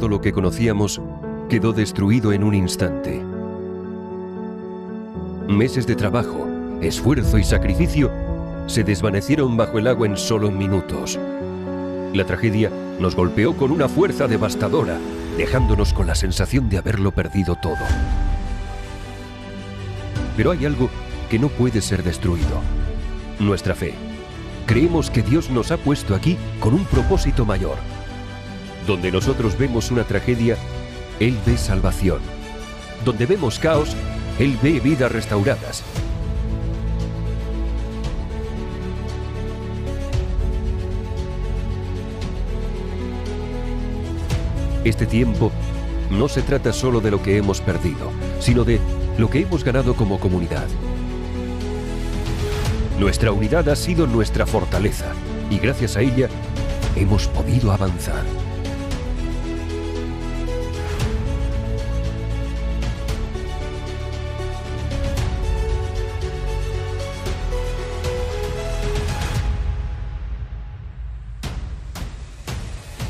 todo lo que conocíamos quedó destruido en un instante. Meses de trabajo, esfuerzo y sacrificio se desvanecieron bajo el agua en solo minutos. La tragedia nos golpeó con una fuerza devastadora, dejándonos con la sensación de haberlo perdido todo. Pero hay algo que no puede ser destruido: nuestra fe. Creemos que Dios nos ha puesto aquí con un propósito mayor. Donde nosotros vemos una tragedia, Él ve salvación. Donde vemos caos, Él ve vidas restauradas. Este tiempo no se trata solo de lo que hemos perdido, sino de lo que hemos ganado como comunidad. Nuestra unidad ha sido nuestra fortaleza y gracias a ella hemos podido avanzar.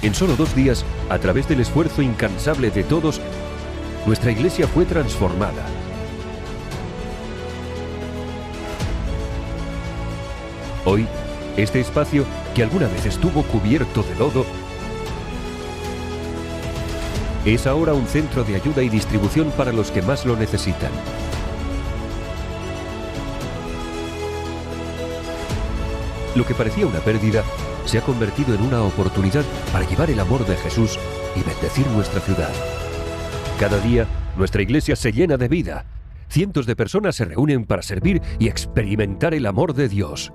En solo 2 días, a través del esfuerzo incansable de todos, nuestra iglesia fue transformada. Hoy, este espacio, que alguna vez estuvo cubierto de lodo, es ahora un centro de ayuda y distribución para los que más lo necesitan. Lo que parecía una pérdida se ha convertido en una oportunidad para llevar el amor de Jesús y bendecir nuestra ciudad. Cada día, nuestra iglesia se llena de vida. Cientos de personas se reúnen para servir y experimentar el amor de Dios.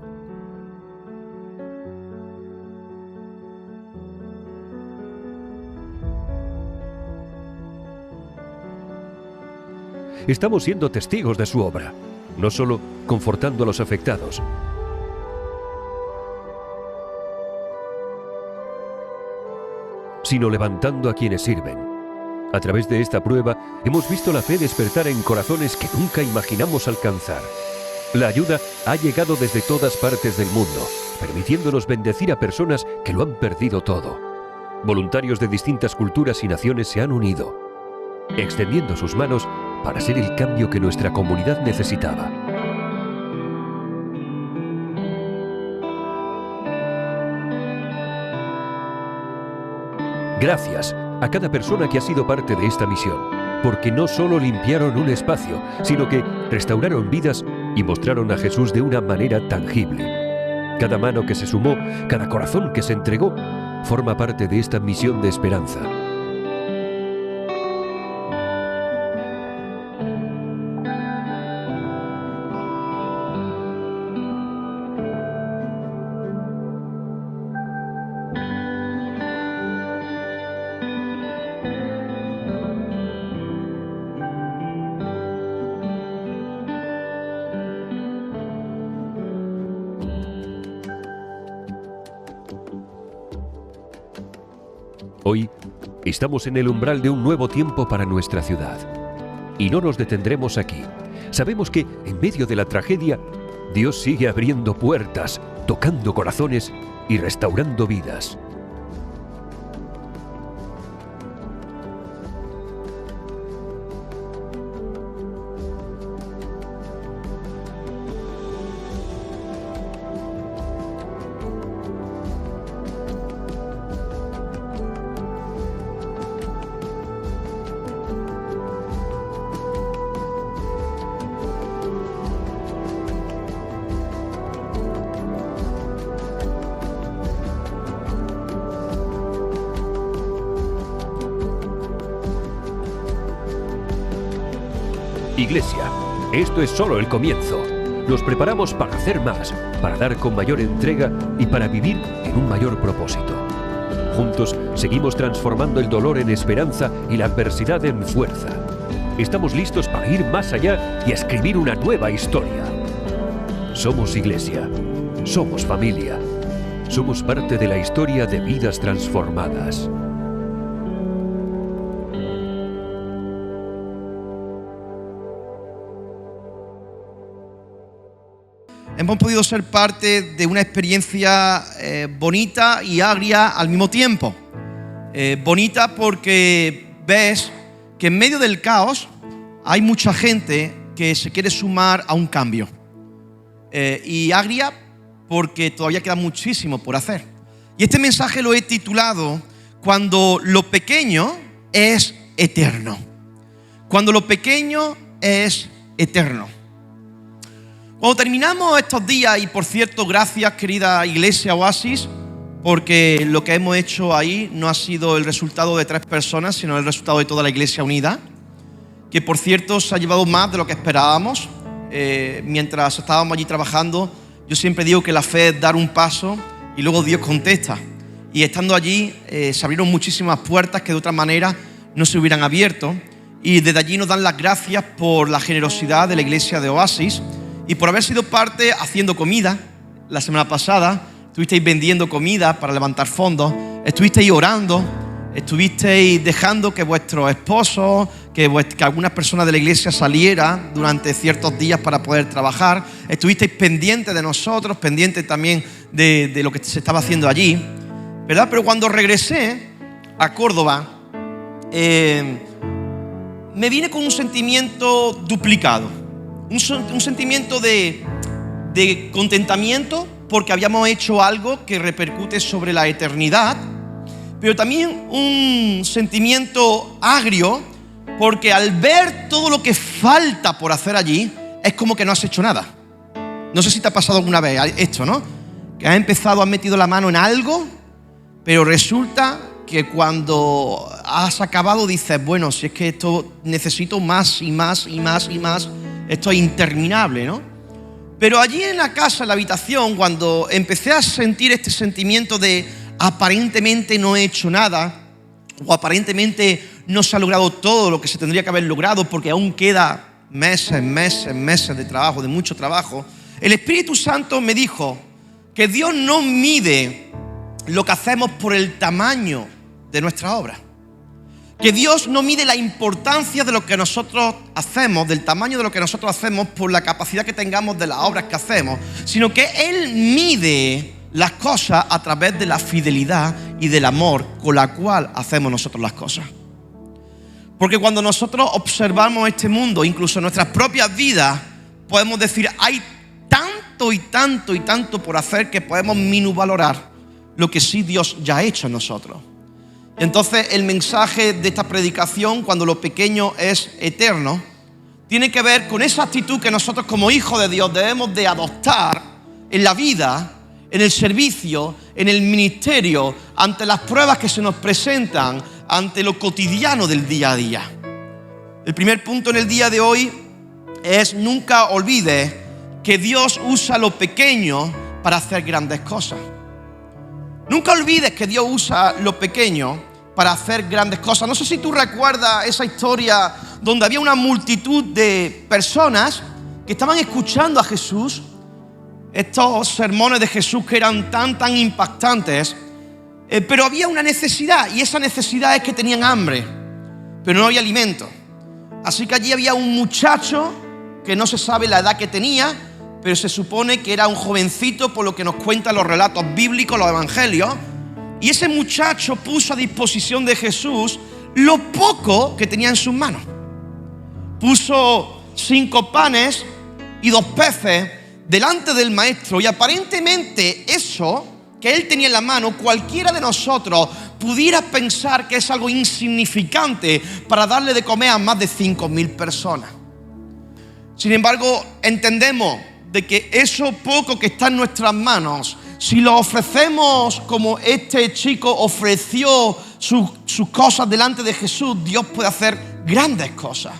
Estamos siendo testigos de su obra, no solo confortando a los afectados, sino levantando a quienes sirven. A través de esta prueba, hemos visto la fe despertar en corazones que nunca imaginamos alcanzar. La ayuda ha llegado desde todas partes del mundo, permitiéndonos bendecir a personas que lo han perdido todo. Voluntarios de distintas culturas y naciones se han unido, extendiendo sus manos para ser el cambio que nuestra comunidad necesitaba. Gracias a cada persona que ha sido parte de esta misión, porque no solo limpiaron un espacio, sino que restauraron vidas y mostraron a Jesús de una manera tangible. Cada mano que se sumó, cada corazón que se entregó, forma parte de esta misión de esperanza. Hoy estamos en el umbral de un nuevo tiempo para nuestra ciudad. Y no nos detendremos aquí. Sabemos que, en medio de la tragedia, Dios sigue abriendo puertas, tocando corazones y restaurando vidas. Iglesia, esto es solo el comienzo. Nos preparamos para hacer más, para dar con mayor entrega y para vivir en un mayor propósito. Juntos seguimos transformando el dolor en esperanza y la adversidad en fuerza. Estamos listos para ir más allá y escribir una nueva historia. Somos Iglesia, somos familia, somos parte de la historia de vidas transformadas. Hemos podido ser parte de una experiencia bonita y agria al mismo tiempo. Bonita porque ves que en medio del caos hay mucha gente que se quiere sumar a un cambio. Y agria porque todavía queda muchísimo por hacer. Y este mensaje lo he titulado Cuando lo pequeño es eterno. Cuando lo pequeño es eterno. Cuando terminamos estos días, y por cierto, gracias querida Iglesia Oasis, porque lo que hemos hecho ahí no ha sido el resultado de 3 personas, sino el resultado de toda la Iglesia unida, que por cierto se ha llevado más de lo que esperábamos. Mientras estábamos allí trabajando, yo siempre digo que la fe es dar un paso y luego Dios contesta. Y estando allí se abrieron muchísimas puertas que de otra manera no se hubieran abierto. Y desde allí nos dan las gracias por la generosidad de la Iglesia de Oasis y por haber sido parte haciendo comida. La semana pasada estuvisteis vendiendo comida para levantar fondos, estuvisteis orando, estuvisteis dejando que vuestros esposos, que algunas personas de la iglesia salieran durante ciertos días para poder trabajar, estuvisteis pendientes de nosotros, pendientes también de lo que se estaba haciendo allí, ¿verdad? Pero cuando regresé a Córdoba, me vine con un sentimiento duplicado, un sentimiento de contentamiento porque habíamos hecho algo que repercute sobre la eternidad, pero también un sentimiento agrio porque al ver todo lo que falta por hacer allí, es como que no has hecho nada. No sé si te ha pasado alguna vez esto, ¿no? Que has metido la mano en algo, pero resulta que cuando has acabado dices, bueno, si es que esto necesito más y más y más y más, esto es interminable, ¿no? Pero allí en la casa, en la habitación, cuando empecé a sentir este sentimiento de aparentemente no he hecho nada, o aparentemente no se ha logrado todo lo que se tendría que haber logrado porque aún queda meses de trabajo, de mucho trabajo, el Espíritu Santo me dijo que Dios no mide lo que hacemos por el tamaño de nuestra obra. Que Dios no mide la importancia de lo que nosotros hacemos, del tamaño de lo que nosotros hacemos por la capacidad que tengamos de las obras que hacemos, sino que Él mide las cosas a través de la fidelidad y del amor con la cual hacemos nosotros las cosas. Porque cuando nosotros observamos este mundo, incluso en nuestras propias vidas, podemos decir, hay tanto y tanto y tanto por hacer que podemos minusvalorar lo que sí Dios ya ha hecho en nosotros. Entonces el mensaje de esta predicación, cuando lo pequeño es eterno, tiene que ver con esa actitud que nosotros como hijos de Dios debemos de adoptar en la vida, en el servicio, en el ministerio, ante las pruebas que se nos presentan, ante lo cotidiano del día a día. El primer punto en el día de hoy es: nunca olvides que Dios usa lo pequeño para hacer grandes cosas. Nunca olvides que Dios usa lo pequeño para hacer grandes cosas. No sé si tú recuerdas esa historia donde había una multitud de personas que estaban escuchando a Jesús, estos sermones de Jesús que eran tan impactantes, pero había una necesidad, y esa necesidad es que tenían hambre, pero no había alimento. Así que allí había un muchacho que no se sabe la edad que tenía, pero se supone que era un jovencito por lo que nos cuentan los relatos bíblicos, los evangelios. Y ese muchacho puso a disposición de Jesús lo poco que tenía en sus manos. Puso 5 panes y 2 peces delante del maestro, y aparentemente eso que él tenía en la mano, cualquiera de nosotros pudiera pensar que es algo insignificante para darle de comer a más de 5.000 personas. Sin embargo, entendemos de que eso poco que está en nuestras manos, si lo ofrecemos como este chico ofreció sus cosas delante de Jesús, Dios puede hacer grandes cosas.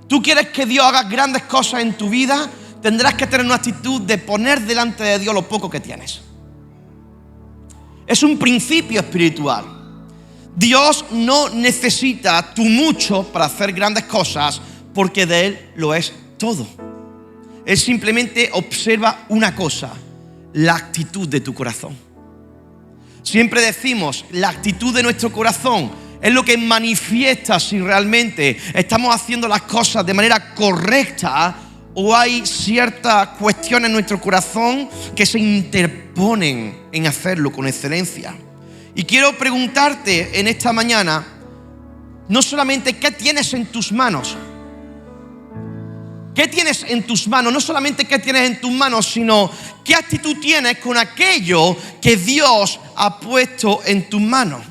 ¿Tú quieres que Dios haga grandes cosas en tu vida? Tendrás que tener una actitud de poner delante de Dios lo poco que tienes. Es un principio espiritual. Dios no necesita tu mucho para hacer grandes cosas, porque de Él lo es todo. Él simplemente observa una cosa: la actitud de tu corazón. Siempre decimos, la actitud de nuestro corazón es lo que manifiesta si realmente estamos haciendo las cosas de manera correcta o hay ciertas cuestiones en nuestro corazón que se interponen en hacerlo con excelencia. Y quiero preguntarte en esta mañana, no solamente qué tienes en tus manos. ¿Qué tienes en tus manos? No solamente qué tienes en tus manos, sino qué actitud tienes con aquello que Dios ha puesto en tus manos.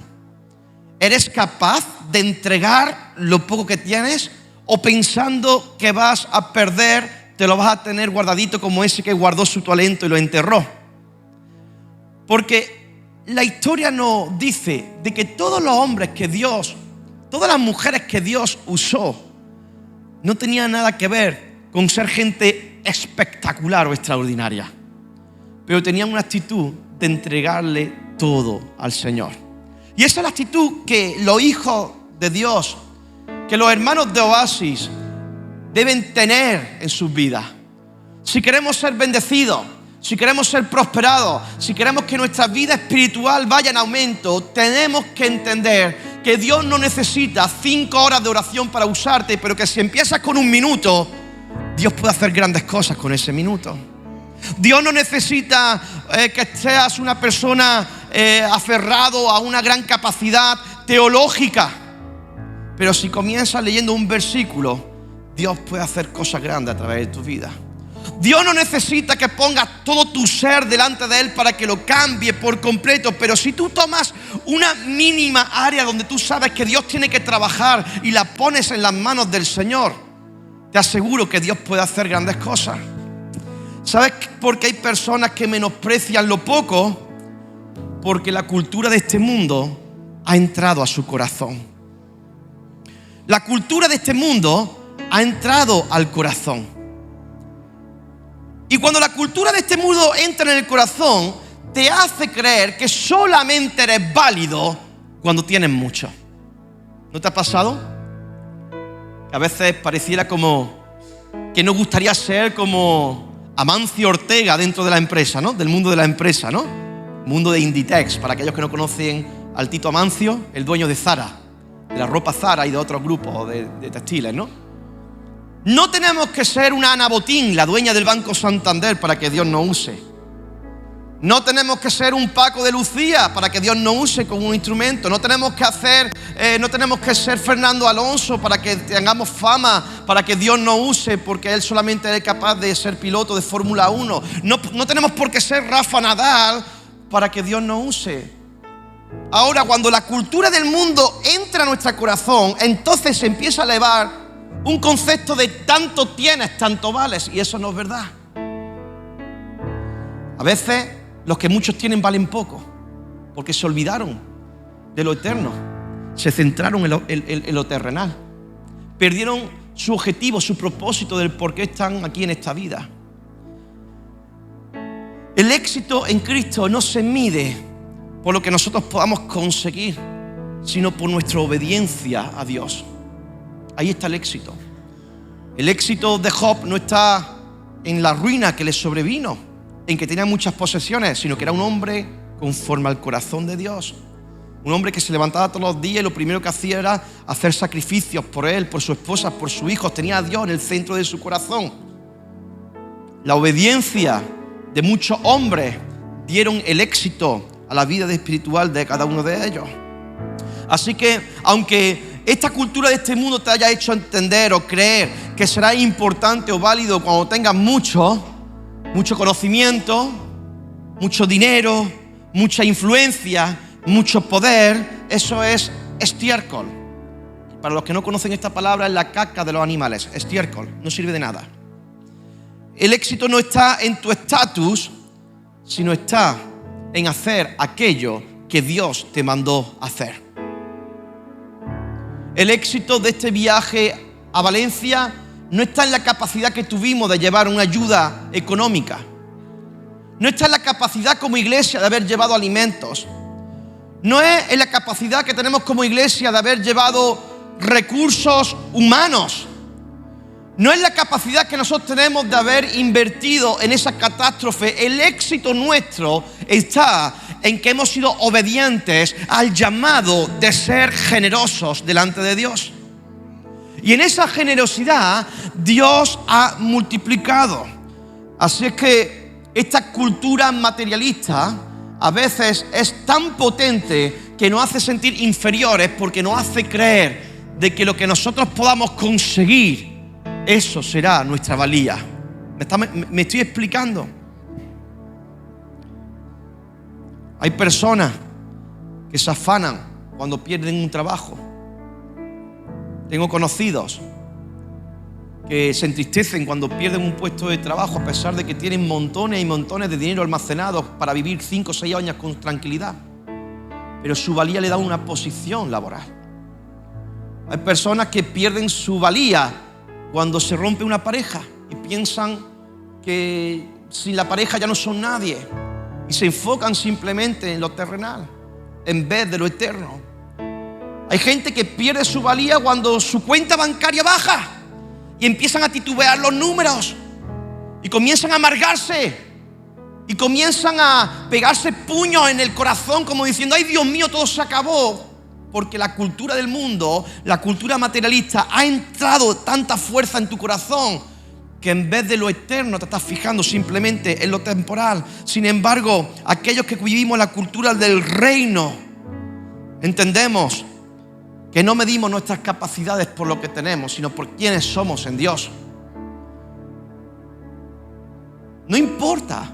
¿Eres capaz de entregar lo poco que tienes? ¿O pensando que vas a perder, te lo vas a tener guardadito como ese que guardó su talento y lo enterró? Porque la historia nos dice de que todos los hombres que Dios, todas las mujeres que Dios usó, no tenían nada que ver con ser gente espectacular o extraordinaria, pero tenían una actitud de entregarle todo al Señor. Y esa es la actitud que los hijos de Dios, que los hermanos de Oasis deben tener en sus vidas. Si queremos ser bendecidos, si queremos ser prosperados, si queremos que nuestra vida espiritual vaya en aumento, tenemos que entender que Dios no necesita 5 horas de oración para usarte, pero que si empiezas con 1 minuto, Dios puede hacer grandes cosas con ese minuto. Dios no necesita que seas una persona aferrado a una gran capacidad teológica, pero si comienzas leyendo un versículo, Dios puede hacer cosas grandes a través de tu vida. Dios no necesita que pongas todo tu ser delante de Él para que lo cambie por completo, pero si tú tomas una mínima área donde tú sabes que Dios tiene que trabajar y la pones en las manos del Señor, te aseguro que Dios puede hacer grandes cosas. ¿Sabes por qué hay personas que menosprecian lo poco? Porque la cultura de este mundo ha entrado a su corazón. La cultura de este mundo ha entrado al corazón. Y cuando la cultura de este mundo entra en el corazón, te hace creer que solamente eres válido cuando tienes mucho. ¿No te ha pasado? Que a veces pareciera como que nos gustaría ser como Amancio Ortega dentro de la empresa, ¿no? Del mundo de la empresa, ¿no? Mundo de Inditex, para aquellos que no conocen al Tito Amancio, el dueño de Zara, de la ropa Zara y de otros grupos de textiles, ¿no? No tenemos que ser una Ana Botín, la dueña del Banco Santander, para que Dios nos use. No tenemos que ser un Paco de Lucía para que Dios nos use como un instrumento. No tenemos que ser Fernando Alonso para que tengamos fama, para que Dios nos use, porque Él solamente es capaz de ser piloto de Fórmula 1. No tenemos por qué ser Rafa Nadal para que Dios nos use. Ahora, cuando la cultura del mundo entra a nuestro corazón, entonces se empieza a elevar un concepto de tanto tienes, tanto vales, y eso no es verdad. A veces los que muchos tienen valen poco, porque se olvidaron de lo eterno, se centraron en lo terrenal, perdieron su objetivo, su propósito del por qué están aquí en esta vida. El éxito en Cristo no se mide por lo que nosotros podamos conseguir, sino por nuestra obediencia a Dios. Ahí está el éxito. El éxito de Job no está en la ruina que le sobrevino, en que tenía muchas posesiones, sino que era un hombre conforme al corazón de Dios. Un hombre que se levantaba todos los días y lo primero que hacía era hacer sacrificios por él, por su esposa, por sus hijos. Tenía a Dios en el centro de su corazón. La obediencia de muchos hombres dieron el éxito a la vida espiritual de cada uno de ellos. Así que, aunque esta cultura de este mundo te haya hecho entender o creer que será importante o válido cuando tengas mucho conocimiento, mucho dinero, mucha influencia, mucho poder, eso es estiércol. Para los que no conocen esta palabra, es la caca de los animales. Estiércol, no sirve de nada. El éxito no está en tu estatus, sino está en hacer aquello que Dios te mandó hacer. El éxito de este viaje a Valencia no está en la capacidad que tuvimos de llevar una ayuda económica. No está en la capacidad como iglesia de haber llevado alimentos. No es en la capacidad que tenemos como iglesia de haber llevado recursos humanos. No es la capacidad que nosotros tenemos de haber invertido en esa catástrofe. El éxito nuestro está en que hemos sido obedientes al llamado de ser generosos delante de Dios. Y en esa generosidad Dios ha multiplicado. Así es que esta cultura materialista a veces es tan potente que nos hace sentir inferiores porque nos hace creer de que lo que nosotros podamos conseguir, eso será nuestra valía. ¿Me estoy explicando? Hay personas que se afanan cuando pierden un trabajo. Tengo conocidos que se entristecen cuando pierden un puesto de trabajo a pesar de que tienen montones y montones de dinero almacenados para vivir 5 o 6 años con tranquilidad. Pero su valía le da una posición laboral. Hay personas que pierden su valía cuando se rompe una pareja y piensan que sin la pareja ya no son nadie y se enfocan simplemente en lo terrenal en vez de lo eterno. Hay gente que pierde su valía cuando su cuenta bancaria baja y empiezan a titubear los números y comienzan a amargarse y comienzan a pegarse puños en el corazón como diciendo: ay, Dios mío, todo se acabó. Porque la cultura del mundo, la cultura materialista, ha entrado tanta fuerza en tu corazón que en vez de lo eterno te estás fijando simplemente en lo temporal. Sin embargo, aquellos que vivimos la cultura del reino, entendemos que no medimos nuestras capacidades por lo que tenemos, sino por quienes somos en Dios. No importa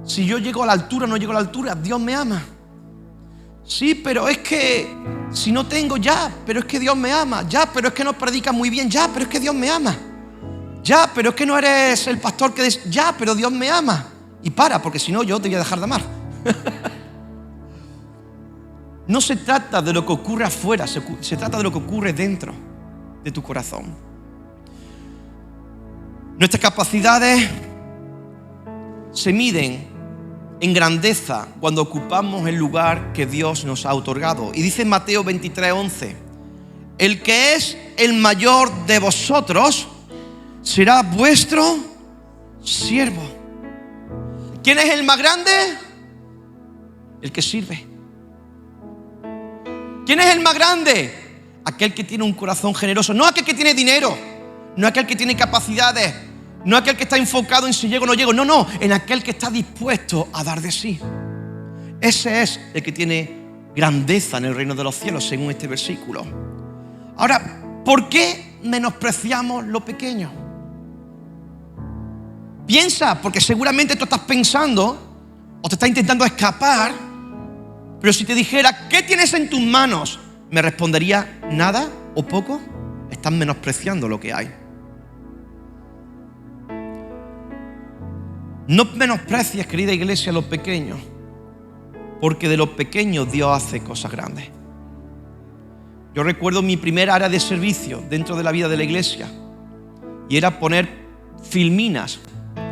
si yo llego a la altura o no llego a la altura, Dios me ama. Sí, pero es que si no tengo, ya, pero es que Dios me ama. Ya, pero es que no predicas muy bien. Ya, pero es que Dios me ama. Ya, pero es que no eres el pastor que des. Ya, pero Dios me ama. Y para, porque si no yo te voy a dejar de amar. No se trata de lo que ocurre afuera, se trata de lo que ocurre dentro de tu corazón. Nuestras capacidades se miden en grandeza cuando ocupamos el lugar que Dios nos ha otorgado. Y dice Mateo 23:11: el que es el mayor de vosotros será vuestro siervo. ¿Quién es el más grande? El que sirve. ¿Quién es el más grande? Aquel que tiene un corazón generoso. No aquel que tiene dinero, no aquel que tiene capacidades, no aquel que está enfocado en si llego o no llego. No, en aquel que está dispuesto a dar de sí. Ese es el que tiene grandeza en el reino de los cielos, según este versículo. Ahora, ¿por qué menospreciamos lo pequeño? Piensa, porque seguramente tú estás pensando o te estás intentando escapar. Pero si te dijera: ¿qué tienes en tus manos?, me respondería: nada o poco. Estás menospreciando lo que hay. No menosprecies, querida iglesia, lo pequeño, porque de lo pequeño Dios hace cosas grandes. Yo recuerdo mi primer área de servicio dentro de la vida de la iglesia, y era poner filminas.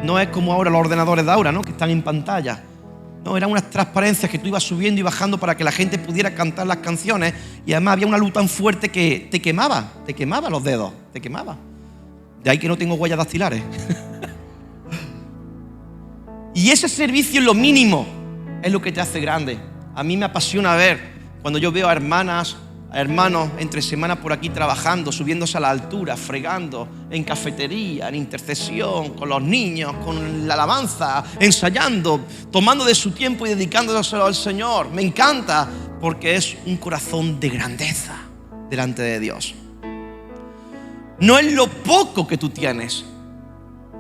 No es como ahora los ordenadores de ahora, ¿no?, que están en pantalla. No, eran unas transparencias que tú ibas subiendo y bajando para que la gente pudiera cantar las canciones. Y además había una luz tan fuerte que te quemaba los dedos, te quemaba. De ahí que no tengo huellas dactilares. Y ese servicio es lo mínimo, es lo que te hace grande. A mí me apasiona ver cuando yo veo a hermanas, a hermanos entre semana por aquí trabajando, subiéndose a la altura, fregando en cafetería, en intercesión, con los niños, con la alabanza, ensayando, tomando de su tiempo y dedicándoselo al Señor. Me encanta porque es un corazón de grandeza delante de Dios. No es lo poco que tú tienes,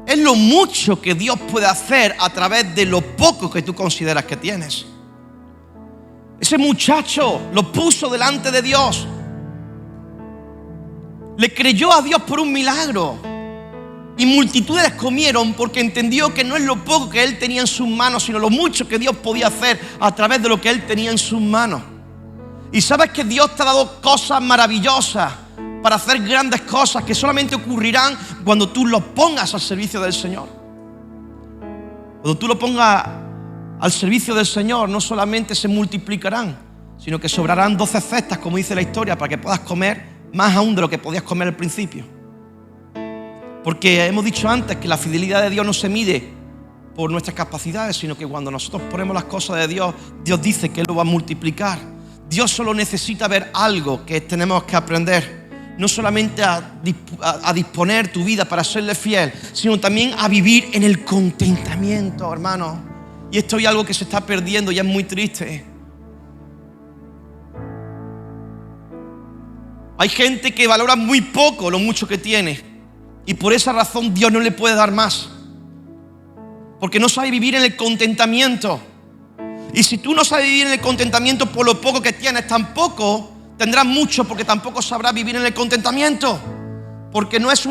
es lo mucho que Dios puede hacer a través de lo poco que tú consideras que tienes. Ese muchacho lo puso delante de Dios. Le creyó a Dios por un milagro. Y multitudes comieron porque entendió que no es lo poco que él tenía en sus manos, sino lo mucho que Dios podía hacer a través de lo que él tenía en sus manos. Y sabes que Dios te ha dado cosas maravillosas para hacer grandes cosas que solamente ocurrirán cuando tú los pongas al servicio del Señor. Cuando tú lo pongas al servicio del Señor, no solamente se multiplicarán, sino que sobrarán 12 cestas, como dice la historia, para que puedas comer más aún de lo que podías comer al principio. Porque hemos dicho antes que la fidelidad de Dios no se mide por nuestras capacidades, sino que cuando nosotros ponemos las cosas de Dios, Dios dice que Él lo va a multiplicar. Dios solo necesita ver algo que tenemos que aprender. No solamente a disponer tu vida para serle fiel, sino también a vivir en el contentamiento, hermano. Y esto es algo que se está perdiendo y es muy triste. Hay gente que valora muy poco lo mucho que tiene y por esa razón Dios no le puede dar más, porque no sabe vivir en el contentamiento. Y si tú no sabes vivir en el contentamiento por lo poco que tienes, tampoco tendrás mucho, porque tampoco sabrás vivir en el contentamiento, porque no es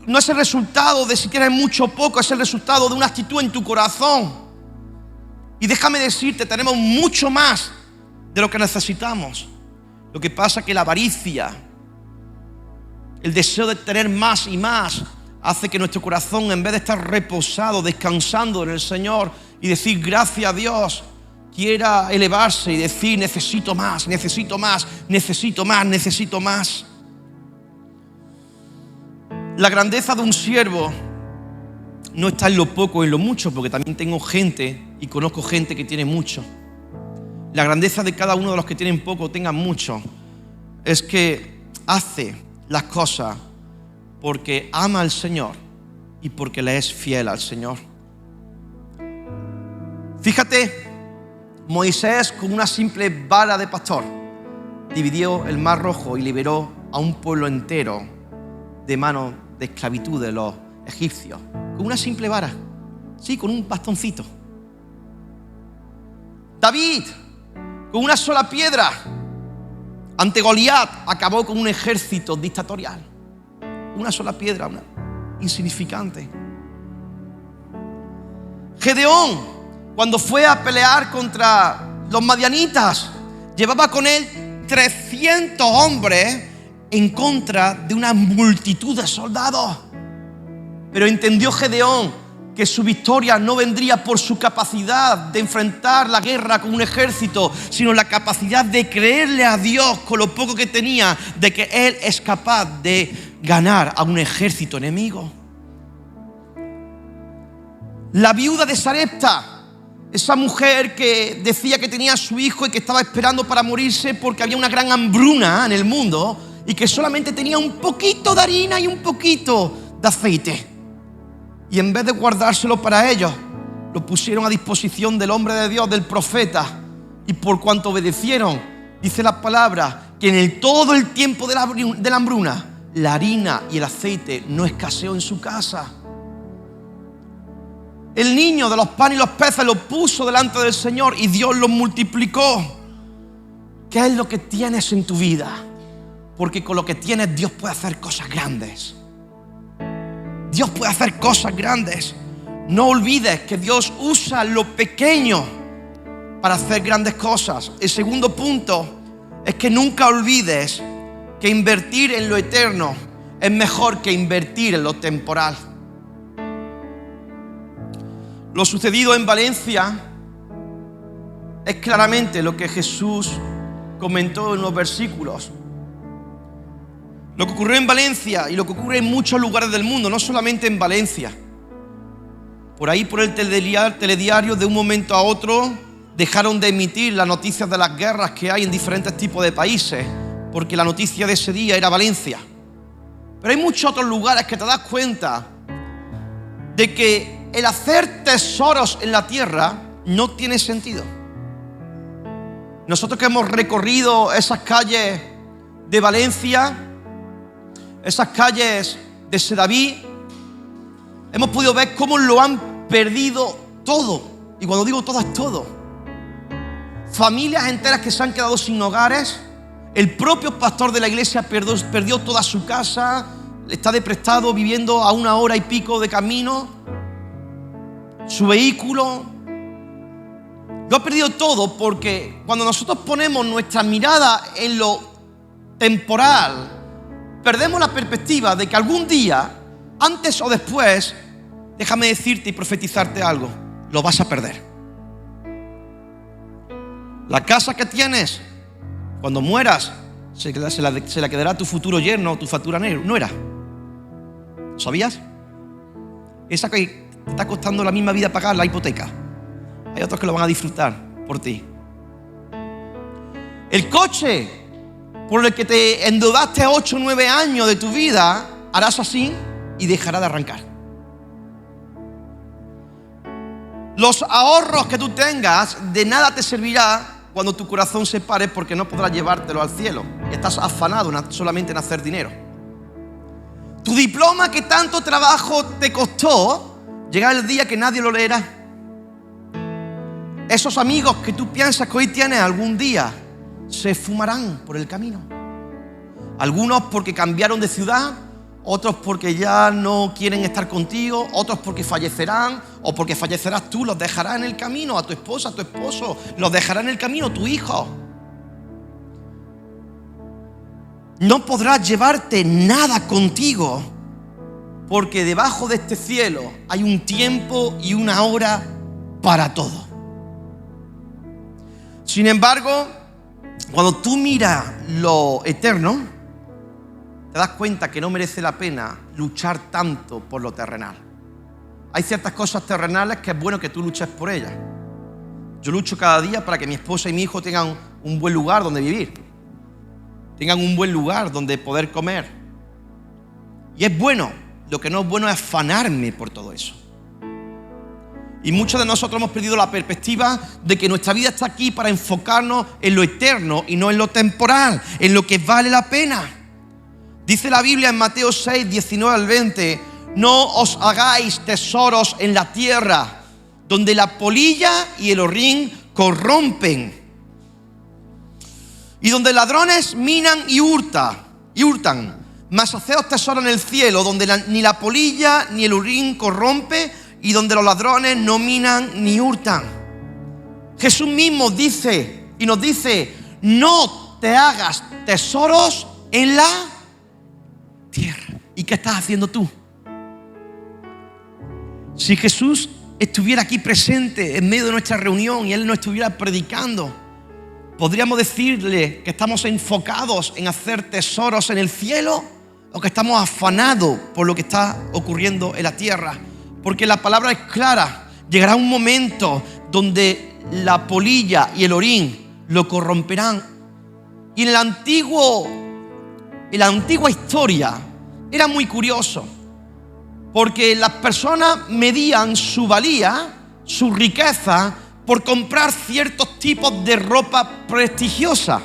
no es el resultado de si tienes mucho o poco, es el resultado de una actitud en tu corazón. Y déjame decirte, tenemos mucho más de lo que necesitamos. Lo que pasa es que la avaricia, el deseo de tener más y más, hace que nuestro corazón, en vez de estar reposado, descansando en el Señor y decir gracias a Dios, quiera elevarse y decir necesito más, necesito más, necesito más, necesito más. La grandeza de un siervo no está en lo poco o en lo mucho, porque también tengo gente y conozco gente que tiene mucho. La grandeza de cada uno de los que tienen poco o tengan mucho es que hace las cosas porque ama al Señor y porque le es fiel al Señor. Fíjate, Moisés con una simple vara de pastor dividió el Mar Rojo y liberó a un pueblo entero de mano de esclavitud de los egipcios. Con una simple vara, sí, con un bastoncito. David, con una sola piedra, ante Goliat, acabó con un ejército dictatorial. Una sola piedra, insignificante. Gedeón, cuando fue a pelear contra los madianitas, llevaba con él 300 hombres en contra de una multitud de soldados. Pero entendió Gedeón que su victoria no vendría por su capacidad de enfrentar la guerra con un ejército, sino la capacidad de creerle a Dios con lo poco que tenía, de que Él es capaz de ganar a un ejército enemigo. La viuda de Sarepta, esa mujer que decía que tenía a su hijo y que estaba esperando para morirse porque había una gran hambruna en el mundo y que solamente tenía un poquito de harina y un poquito de aceite. Y en vez de guardárselo para ellos, lo pusieron a disposición del hombre de Dios, del profeta. Y por cuanto obedecieron, dice la palabra, que en todo el tiempo de la hambruna, la harina y el aceite no escaseó en su casa. El niño de los panes y los peces lo puso delante del Señor y Dios los multiplicó. ¿Qué es lo que tienes en tu vida? Porque con lo que tienes Dios puede hacer cosas grandes. Dios puede hacer cosas grandes. No olvides que Dios usa lo pequeño para hacer grandes cosas. El segundo punto es que nunca olvides que invertir en lo eterno es mejor que invertir en lo temporal. Lo sucedido en Valencia es claramente lo que Jesús comentó en los versículos. Lo que ocurrió en Valencia y lo que ocurre en muchos lugares del mundo, no solamente en Valencia. Por ahí, por el telediario, de un momento a otro, dejaron de emitir las noticias de las guerras que hay en diferentes tipos de países, porque la noticia de ese día era Valencia. Pero hay muchos otros lugares que te das cuenta de que el hacer tesoros en la tierra no tiene sentido. Nosotros que hemos recorrido esas calles de Valencia, esas calles de Sedaví, hemos podido ver cómo lo han perdido todo. Y cuando digo todo, es todo. Familias enteras que se han quedado sin hogares. El propio pastor de la iglesia perdió toda su casa. Está de prestado, viviendo a 1 hora y pico de camino. Su vehículo. Lo ha perdido todo porque cuando nosotros ponemos nuestra mirada en lo temporal, perdemos la perspectiva de que algún día, antes o después, déjame decirte y profetizarte algo, lo vas a perder. La casa que tienes, cuando mueras, se la quedará a tu futuro yerno o tu futura nuera. ¿Sabías? Esa que te está costando la misma vida pagar la hipoteca. Hay otros que lo van a disfrutar por ti. El coche por el que te endeudaste 8 o 9 años de tu vida, harás así y dejará de arrancar. Los ahorros que tú tengas de nada te servirá cuando tu corazón se pare, porque no podrás llevártelo al cielo. Estás afanado solamente en hacer dinero. Tu diploma que tanto trabajo te costó, llegará el día que nadie lo leerá. Esos amigos que tú piensas que hoy tienes, algún día se fumarán por el camino. Algunos porque cambiaron de ciudad, otros porque ya no quieren estar contigo, otros porque fallecerán, o porque fallecerás tú, los dejarás en el camino, a tu esposa, a tu esposo, los dejará en el camino, tu hijo. No podrás llevarte nada contigo, porque debajo de este cielo hay un tiempo y una hora para todo. Sin embargo, cuando tú miras lo eterno, te das cuenta que no merece la pena luchar tanto por lo terrenal. Hay ciertas cosas terrenales que es bueno que tú luches por ellas. Yo lucho cada día para que mi esposa y mi hijo tengan un buen lugar donde vivir, tengan un buen lugar donde poder comer. Y es bueno. Lo que no es bueno es afanarme por todo eso. Y muchos de nosotros hemos perdido la perspectiva de que nuestra vida está aquí para enfocarnos en lo eterno y no en lo temporal, en lo que vale la pena. Dice la Biblia en Mateo 6, 19 al 20, no os hagáis tesoros en la tierra, donde la polilla y el horrín corrompen, y donde ladrones minan y hurtan. Mas haceos tesoros en el cielo, donde ni la polilla ni el horrín corrompe, y donde los ladrones no minan ni hurtan. Jesús mismo dice y nos dice, no te hagas tesoros en la tierra. ¿Y qué estás haciendo tú? Si Jesús estuviera aquí presente en medio de nuestra reunión y Él no estuviera predicando, podríamos decirle que estamos enfocados en hacer tesoros en el cielo o que estamos afanados por lo que está ocurriendo en la tierra. Porque la palabra es clara. Llegará un momento donde la polilla y el orín lo corromperán. Y en la antigua historia era muy curioso, porque las personas medían su valía, su riqueza, por comprar ciertos tipos de ropa prestigiosa.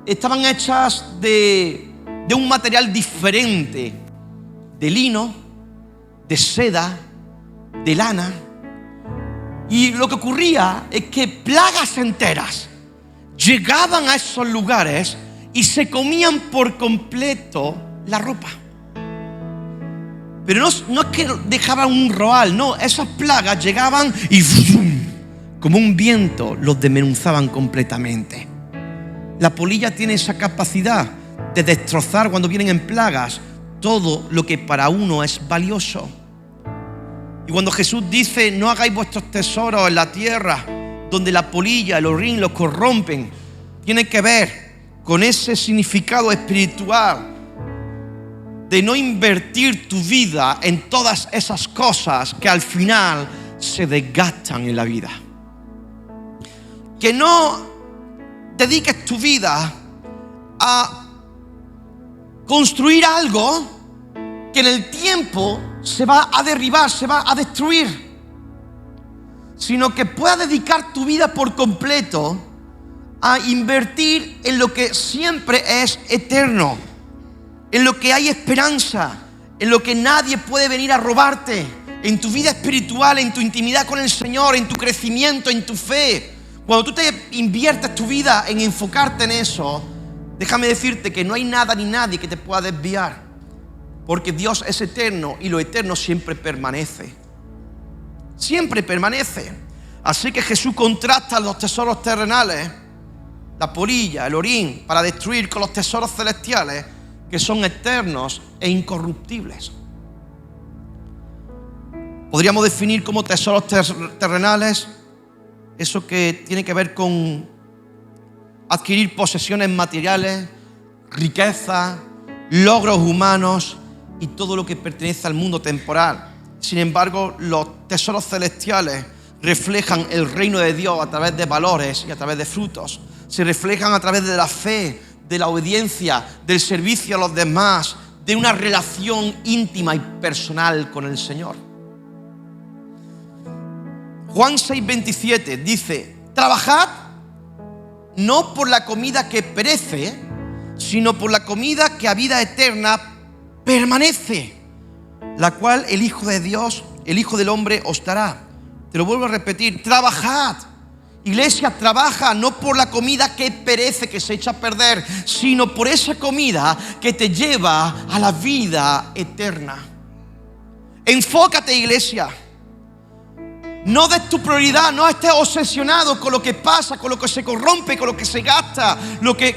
Estaban hechas de un material diferente, de lino, de seda, de lana. Y lo que ocurría es que plagas enteras llegaban a esos lugares y se comían por completo la ropa. Pero no es que dejaban un roal, no, esas plagas llegaban y como un viento los desmenuzaban completamente. La polilla tiene esa capacidad de destrozar cuando vienen en plagas todo lo que para uno es valioso. Y cuando Jesús dice, no hagáis vuestros tesoros en la tierra, donde la polilla, el horrín los corrompen, tiene que ver con ese significado espiritual de no invertir tu vida en todas esas cosas que al final se desgastan en la vida. Que no dediques tu vida a construir algo que en el tiempo se va a derribar, se va a destruir, sino que puedas dedicar tu vida por completo a invertir en lo que siempre es eterno, en lo que hay esperanza, en lo que nadie puede venir a robarte, en tu vida espiritual, en tu intimidad con el Señor, en tu crecimiento, en tu fe. Cuando tú te inviertes tu vida en enfocarte en eso, déjame decirte que no hay nada ni nadie que te pueda desviar, porque Dios es eterno y lo eterno siempre permanece. Siempre permanece. Así que Jesús contrasta los tesoros terrenales, la polilla, el orín, para destruir con los tesoros celestiales, que son eternos e incorruptibles. Podríamos definir como tesoros terrenales eso que tiene que ver con adquirir posesiones materiales, riqueza, logros humanos y todo lo que pertenece al mundo temporal. Sin embargo, los tesoros celestiales reflejan el reino de Dios a través de valores y a través de frutos. Se reflejan a través de la fe, de la obediencia, del servicio a los demás, de una relación íntima y personal con el Señor. Juan 6:27 dice: trabajad no por la comida que perece, sino por la comida que a vida eterna permanece, la cual el Hijo de Dios, el Hijo del Hombre os dará. Te lo vuelvo a repetir: trabajad. Iglesia, trabaja no por la comida que perece, que se echa a perder, sino por esa comida que te lleva a la vida eterna. Enfócate, iglesia. No des tu prioridad, no estés obsesionado con lo que pasa, con lo que se corrompe, con lo que se gasta,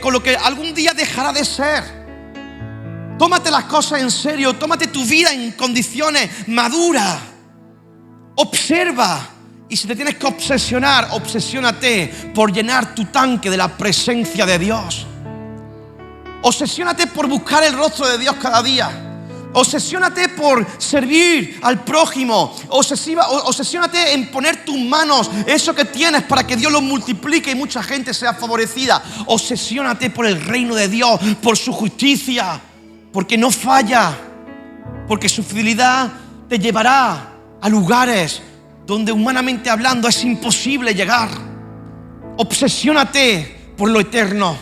con lo que algún día dejará de ser. Tómate las cosas en serio, tómate tu vida en condiciones maduras. Observa. Y si te tienes que obsesionar, obsesiónate por llenar tu tanque de la presencia de Dios. Obsesiónate por buscar el rostro de Dios cada día. Obsesiónate por servir al prójimo. Obsesiónate en poner tus manos, eso que tienes, para que Dios lo multiplique y mucha gente sea favorecida. Obsesiónate por el reino de Dios, por su justicia, porque no falla, porque su fidelidad te llevará a lugares donde humanamente hablando es imposible llegar. Obsesiónate por lo eterno,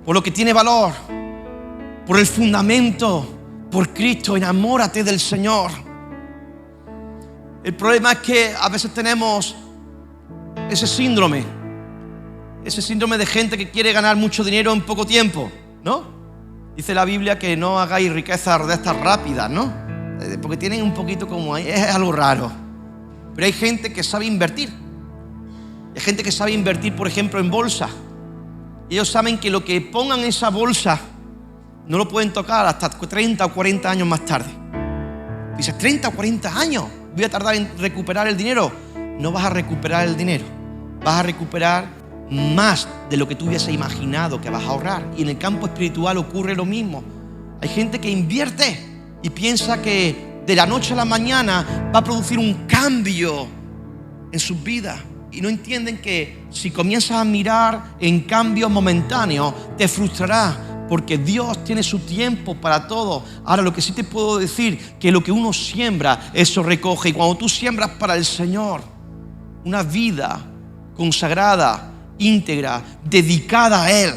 por lo que tiene valor, por el fundamento, por Cristo. Enamórate del Señor. El problema es que a veces tenemos ese síndrome de gente que quiere ganar mucho dinero en poco tiempo, ¿no? Dice la Biblia que no hagáis riquezas de estas rápidas, ¿no? Porque tienen un poquito como, es algo raro. Pero hay gente que sabe invertir. Hay gente que sabe invertir, por ejemplo, en bolsa. Ellos saben que lo que pongan en esa bolsa no lo pueden tocar hasta 30 o 40 años más tarde. Dices, 30 o 40 años voy a tardar en recuperar el dinero. No vas a recuperar el dinero. Vas a recuperar más de lo que tú hubieses imaginado que vas a ahorrar. Y en el campo espiritual ocurre lo mismo. Hay gente que invierte y piensa que de la noche a la mañana va a producir un cambio en sus vidas. Y no entienden que si comienzas a mirar en cambios momentáneos, te frustrará, porque Dios tiene su tiempo para todo. Ahora, lo que sí te puedo decir, que lo que uno siembra, eso recoge. Y cuando tú siembras para el Señor una vida consagrada, íntegra, dedicada a Él,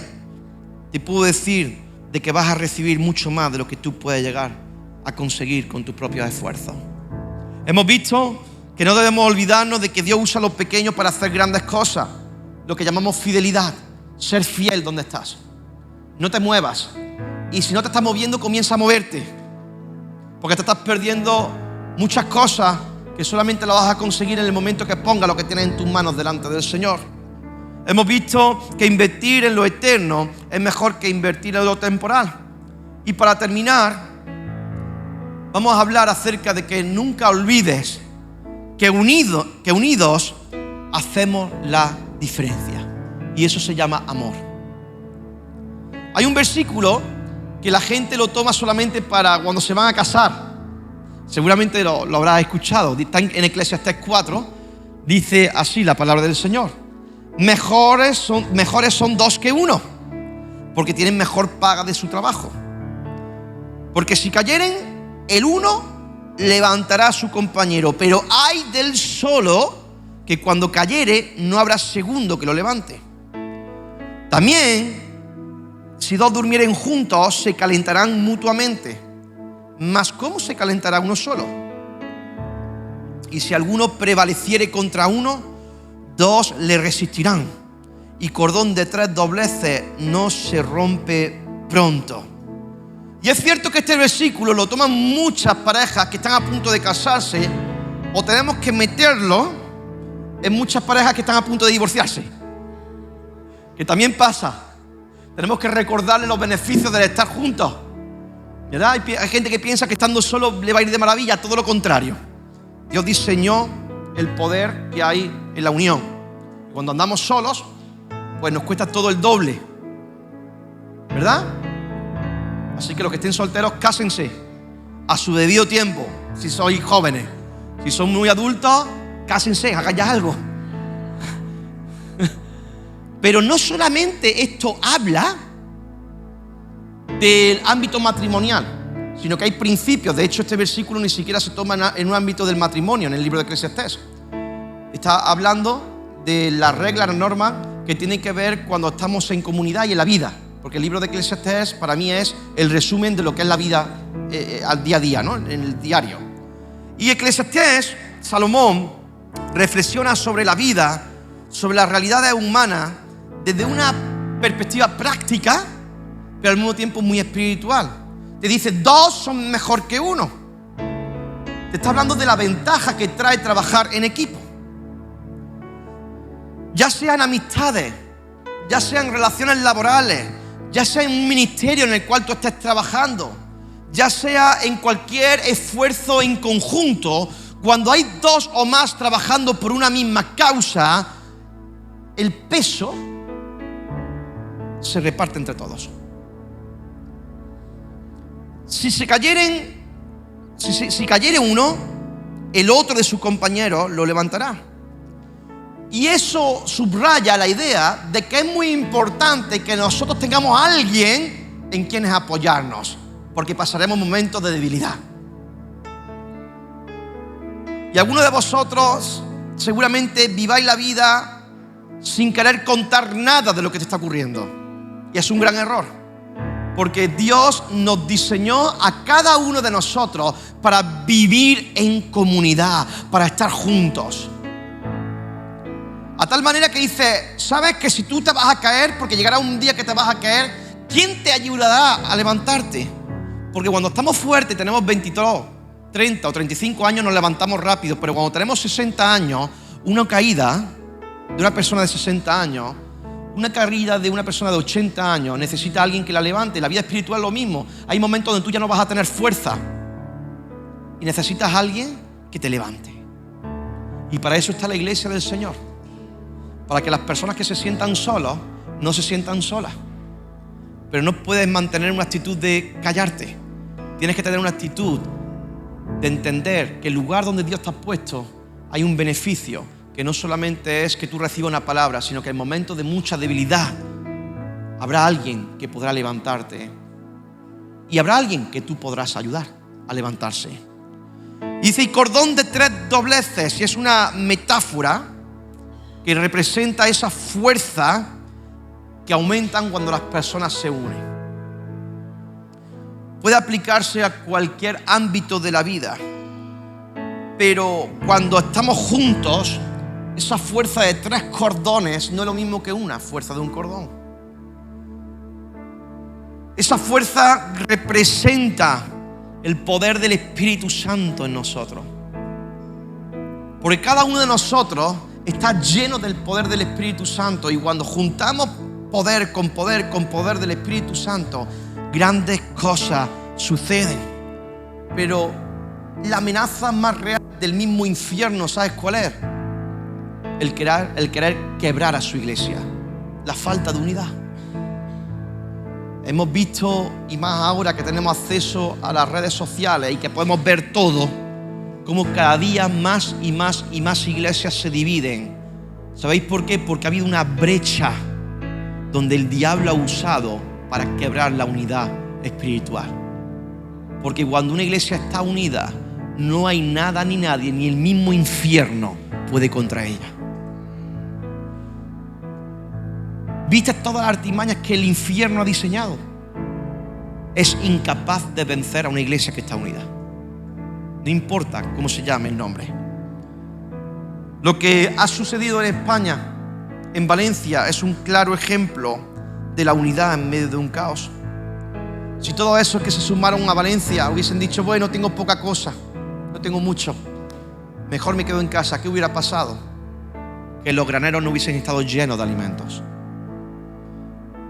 te puedo decir de que vas a recibir mucho más de lo que tú puedes llegar a conseguir con tus propios esfuerzos. Hemos visto que no debemos olvidarnos de que Dios usa a los pequeños para hacer grandes cosas, lo que llamamos fidelidad, ser fiel donde estás. No te muevas, y si no te estás moviendo, comienza a moverte, porque te estás perdiendo muchas cosas que solamente las vas a conseguir en el momento que pongas lo que tienes en tus manos delante del Señor. Hemos visto que invertir en lo eterno es mejor que invertir en lo temporal. Y para terminar, vamos a hablar acerca de que nunca olvides que unidos hacemos la diferencia. Y eso se llama amor. Hay un versículo que la gente lo toma solamente para cuando se van a casar. Seguramente lo habrás escuchado. Está en Eclesiastés 4. Dice así la palabra del Señor: mejores son dos que uno, porque tienen mejor paga de su trabajo. Porque si cayeren, el uno levantará a su compañero, pero ay del solo, que cuando cayere no habrá segundo que lo levante. También, si dos durmieren juntos, se calentarán mutuamente. Mas ¿cómo se calentará uno solo? Y si alguno prevaleciere contra uno, dos le resistirán. Y cordón de 3 dobleces no se rompe pronto. Y es cierto que este versículo lo toman muchas parejas que están a punto de casarse, o tenemos que meterlo en muchas parejas que están a punto de divorciarse, que también pasa. Tenemos que recordarles los beneficios de estar juntos, ¿verdad? Hay gente que piensa que estando solo le va a ir de maravilla. Todo lo contrario. Dios diseñó el poder que hay en la unión. Cuando andamos solos, pues nos cuesta todo el doble, ¿verdad? Así que los que estén solteros, cásense a su debido tiempo. Si sois jóvenes, si son muy adultos, cásense, hagan ya algo. Pero no solamente esto habla del ámbito matrimonial, sino que hay principios. De hecho, este versículo ni siquiera se toma en un ámbito del matrimonio en el libro de Eclesiastés. Está hablando de las reglas, las normas que tienen que ver cuando estamos en comunidad y en la vida. Porque el libro de Eclesiastés para mí es el resumen de lo que es la vida al día a día, ¿no? En el diario. Y Eclesiastés, Salomón, reflexiona sobre la vida, sobre las realidades humanas, desde una perspectiva práctica, pero al mismo tiempo muy espiritual. Te dice, 2 son mejor que 1. Te está hablando de la ventaja que trae trabajar en equipo. Ya sean amistades, ya sean relaciones laborales, ya sea en un ministerio en el cual tú estés trabajando, ya sea en cualquier esfuerzo en conjunto, cuando hay 2 o más trabajando por una misma causa, el peso se reparte entre todos. Si cayere uno, el otro de sus compañeros lo levantará. Y eso subraya la idea de que es muy importante que nosotros tengamos a alguien en quienes apoyarnos, porque pasaremos momentos de debilidad. Y algunos de vosotros seguramente viváis la vida sin querer contar nada de lo que te está ocurriendo. Y es un gran error, porque Dios nos diseñó a cada uno de nosotros para vivir en comunidad, para estar juntos. A tal manera que dice, sabes que si tú te vas a caer, porque llegará un día que te vas a caer, ¿quién te ayudará a levantarte? Porque cuando estamos fuertes, tenemos 22, 30 o 35 años, nos levantamos rápido, pero cuando tenemos 60 años, una caída de una persona de 60 años, una caída de una persona de 80 años, necesita a alguien que la levante. La vida espiritual es lo mismo. Hay momentos donde tú ya no vas a tener fuerza y necesitas a alguien que te levante. Y para eso está la iglesia del Señor. Para que las personas que se sientan solos no se sientan solas. Pero no puedes mantener una actitud de callarte. Tienes que tener una actitud de entender que el lugar donde Dios te ha puesto hay un beneficio, que no solamente es que tú recibas una palabra, sino que en momentos de mucha debilidad habrá alguien que podrá levantarte y habrá alguien que tú podrás ayudar a levantarse. Dice, y cordón de 3 dobleces, y es una metáfora que representa esa fuerza que aumentan cuando las personas se unen. Puede aplicarse a cualquier ámbito de la vida, pero cuando estamos juntos, esa fuerza de 3 cordones no es lo mismo que una fuerza de un cordón. Esa fuerza representa el poder del Espíritu Santo en nosotros. Porque cada uno de nosotros está lleno del poder del Espíritu Santo, y cuando juntamos poder con poder del Espíritu Santo, grandes cosas suceden. Pero la amenaza más real del mismo infierno, ¿sabes cuál es? El querer quebrar a su iglesia, la falta de unidad. Hemos visto, y más ahora que tenemos acceso a las redes sociales y que podemos ver todo, cómo cada día más y más y más iglesias se dividen. ¿Sabéis por qué? Porque ha habido una brecha donde el diablo ha usado para quebrar la unidad espiritual. Porque cuando una iglesia está unida, no hay nada ni nadie, ni el mismo infierno puede contra ella. ¿Viste todas las artimañas que el infierno ha diseñado? Es incapaz de vencer a una iglesia que está unida. No importa cómo se llame el nombre. Lo que ha sucedido en España, en Valencia, es un claro ejemplo de la unidad en medio de un caos. Si todos esos que se sumaron a Valencia hubiesen dicho, bueno, tengo poca cosa, no tengo mucho, mejor me quedo en casa, ¿qué hubiera pasado? Que los graneros no hubiesen estado llenos de alimentos.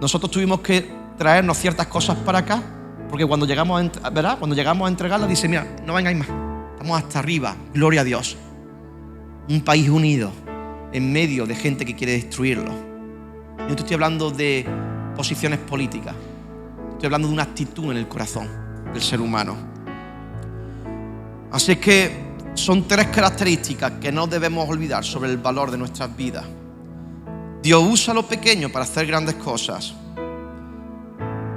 Nosotros tuvimos que traernos ciertas cosas para acá, porque cuando llegamos a entregarlas, dice, mira, no vengáis más, estamos hasta arriba, gloria a Dios. Un país unido en medio de gente que quiere destruirlo. Yo te estoy hablando de posiciones políticas, estoy hablando de una actitud en el corazón del ser humano. Así es que son 3 características que no debemos olvidar sobre el valor de nuestras vidas. Dios usa lo pequeño para hacer grandes cosas.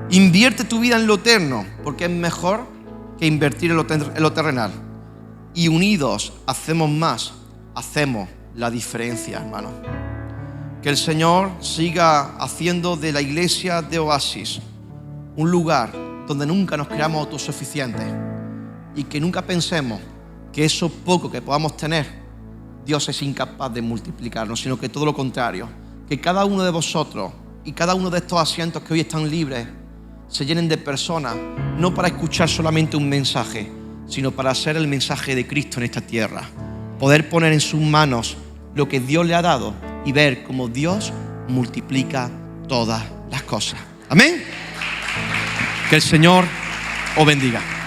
Invierte tu vida en lo eterno, porque es mejor que invertir en lo terrenal. Y unidos hacemos más, hacemos la diferencia, hermano. Que el Señor siga haciendo de la iglesia de Oasis un lugar donde nunca nos creamos autosuficientes y que nunca pensemos que eso poco que podamos tener, Dios es incapaz de multiplicarnos, sino que todo lo contrario, que cada uno de vosotros y cada uno de estos asientos que hoy están libres se llenen de personas, no para escuchar solamente un mensaje, sino para hacer el mensaje de Cristo en esta tierra. Poder poner en sus manos lo que Dios le ha dado y ver cómo Dios multiplica todas las cosas. Amén. Que el Señor os bendiga.